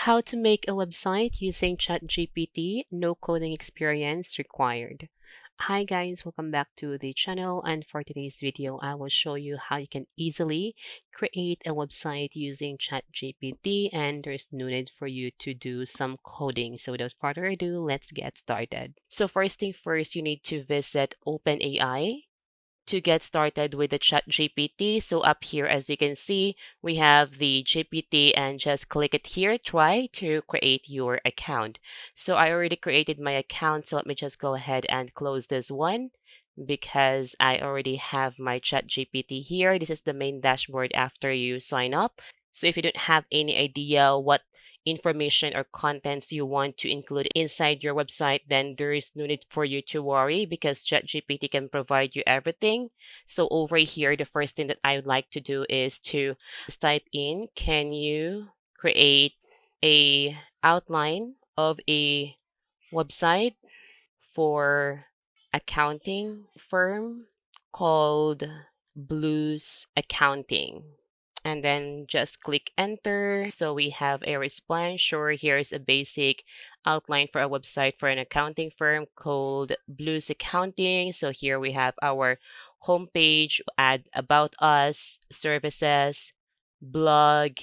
How to make a website using ChatGPT, no coding experience required. Hi guys, welcome back to the channel, and for today's video I will show you how you can easily create a website using ChatGPT, and there's no need for you to do some coding. So without further ado, let's get started. So first thing first, you need to visit OpenAI to get started with the chat GPT. So up here, as you can see, we have the GPT, and just click it here. Try to create your account. So I already created my account. So let me just go ahead and close this one because I already have my chat GPT here. This is the main dashboard after you sign up. So if you don't have any idea what information or contents you want to include inside your website, then there is no need for you to worry because ChatGPT can provide you everything. So over here, the first thing that I would like to do is to type in, can you create a outline of a website for accounting firm called Blues Accounting, and then just click enter. So we have a response. Sure, here's a basic outline for a website for an accounting firm called Blues Accounting. So here we have our homepage, add about us, services, blog,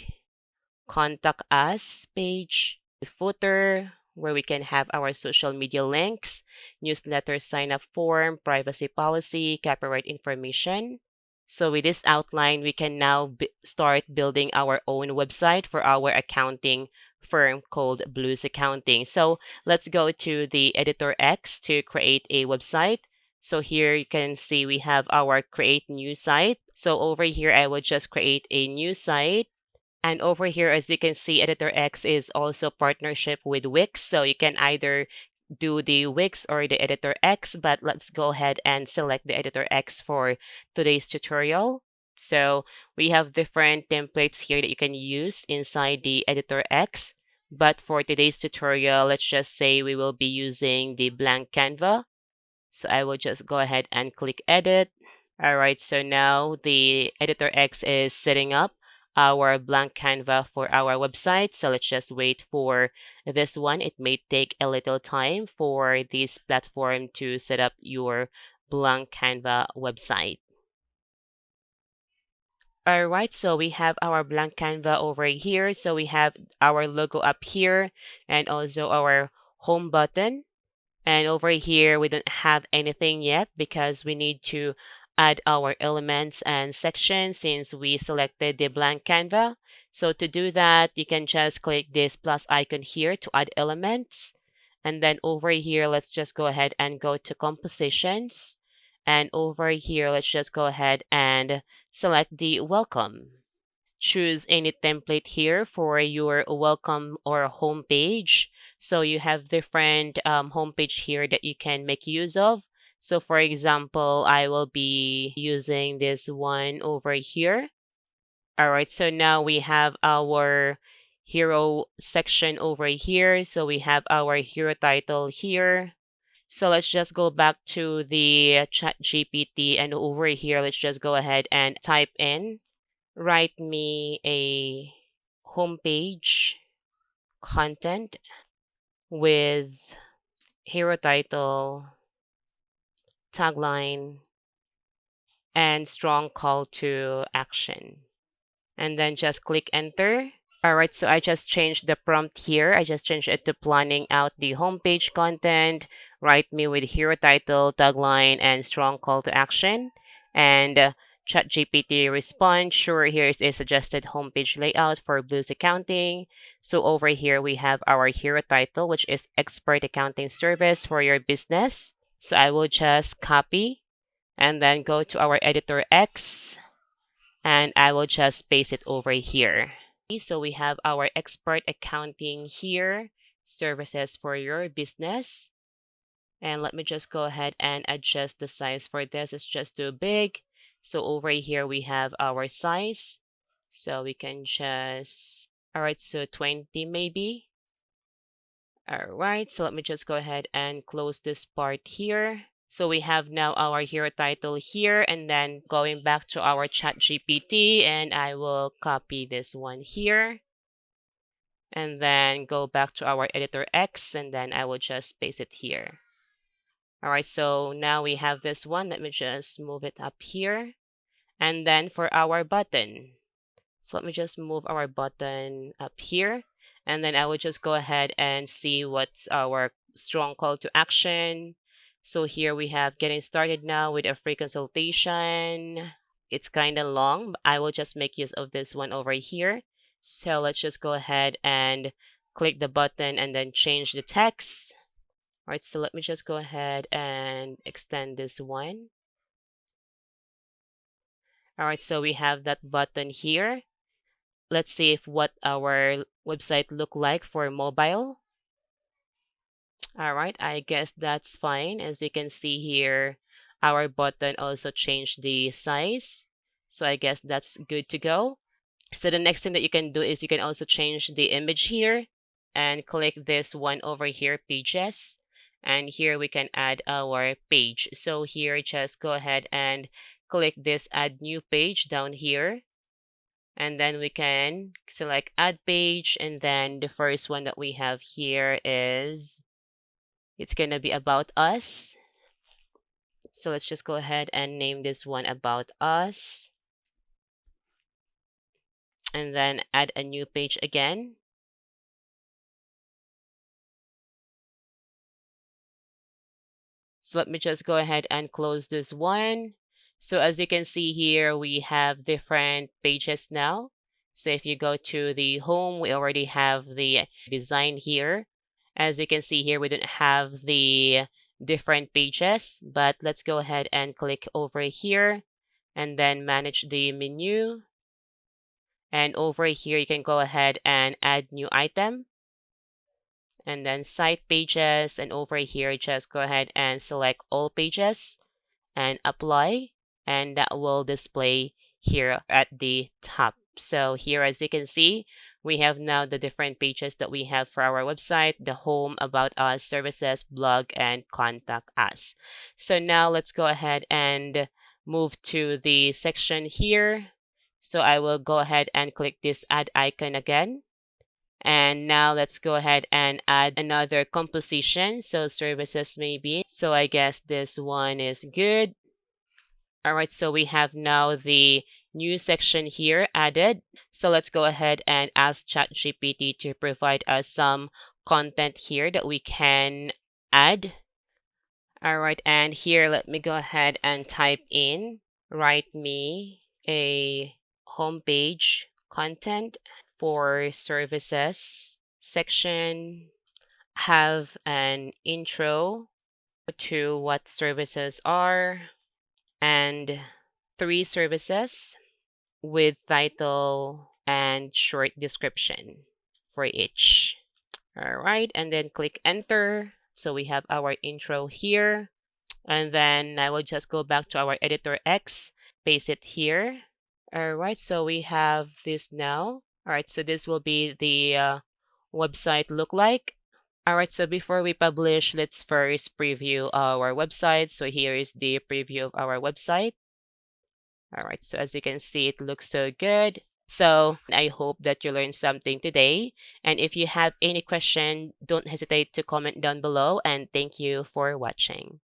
contact us page, footer, where we can have our social media links, newsletter sign up form, privacy policy, copyright information. So with this outline, we can now start building our own website for our accounting firm called Blues Accounting. So let's go to the editor X to create a website. So here you can see we have our create new site. So over here, I will just create a new site. And over here, as you can see, Editor X is also partnership with Wix. So you can either do the Wix or the Editor X, but let's go ahead and select the Editor X for today's tutorial. So we have different templates here that you can use inside the Editor X. But for today's tutorial, let's just say we will be using the blank Canva. So I will just go ahead and click edit. All right, so now the Editor X is setting up our blank Canva for our website. So let's just wait for this one. It may take a little time for this platform to set up your blank Canva website. All right, so we have our blank Canva over here. So we have our logo up here and also our home button. And over here, we don't have anything yet because we need to add our elements and sections since we selected the blank Canva. So to do that, you can just click this plus icon here to add elements. And then over here, let's just go ahead and go to compositions. And over here, let's just go ahead and select the welcome. Choose any template here for your welcome or home page. So you have different homepage here that you can make use of. So for example, I will be using this one over here. All right, so now we have our hero section over here. So we have our hero title here. So let's just go back to the chat GPT, and over here, let's just go ahead and type in, write me a homepage content with hero title, tagline, and strong call to action. And then just click enter. All right, so I just changed the prompt here. I just changed it to planning out the homepage content, write me with hero title, tagline, and strong call to action. And ChatGPT response, sure, here's a suggested homepage layout for Blues Accounting. So over here, we have our hero title, which is Expert Accounting Service for your business. So I will just copy and then go to our editor X, and I will just paste it over here. So we have our expert accounting here, services for your business. And let me just go ahead and adjust the size for this. It's just too big. So over here, we have our size. So we can just, all right, so 20 maybe. All right, so let me just go ahead and close this part here. So we have now our hero title here, and then going back to our chat GPT, and I will copy this one here. and then go back to our editor X, and then I will just paste it here. All right, so now we have this one. Let me just move it up here. And then for our button, so let me just move our button up here. And then I will just go ahead and see what's our strong call to action. So here we have getting started now with a free consultation. It's kind of long, but I will just make use of this one over here. So let's just go ahead and click the button and then change the text. All right, so let me just go ahead and extend this one. All right, so we have that button here. Let's see if what our website look like for mobile. All right, I guess that's fine. As you can see here, our button also changed the size. So I guess that's good to go. So the next thing that you can do is you can also change the image here and click this one over here, pages. And here we can add our page. So here, just go ahead and click this add new page down here. And then we can select add page. And then the first one that we have here is, it's going to be about us. So let's just go ahead and name this one about us. And then add a new page again. So let me just go ahead and close this one. So as you can see here, we have different pages now. So if you go to the home, we already have the design here. As you can see here, we don't have the different pages, but let's go ahead and click over here and then manage the menu. And over here, you can go ahead and add new item. And then site pages, and over here just go ahead and select all pages and apply, and that will display here at the top. So here, as you can see, we have now the different pages that we have for our website: the home, about us, services, blog, and contact us. So now let's go ahead and move to the section here. So I will go ahead and click this add icon again. And now let's go ahead and add another composition. So services maybe. So I guess this one is good. All right, so we have now the new section here added. So let's go ahead and ask ChatGPT to provide us some content here that we can add. All right, and here let me go ahead and type in, write me a homepage content for services section, have an intro to what services are, and 3 services with title and short description for each. All right, and then click enter. So we have our intro here. And then I will just go back to our editor X, paste it here. All right, so we have this now. All right, so this will be the website look like. All right, so before we publish, let's first preview our website. So here is the preview of our website. All right, so as you can see, it looks so good. So I hope that you learned something today. And if you have any question, don't hesitate to comment down below. And thank you for watching.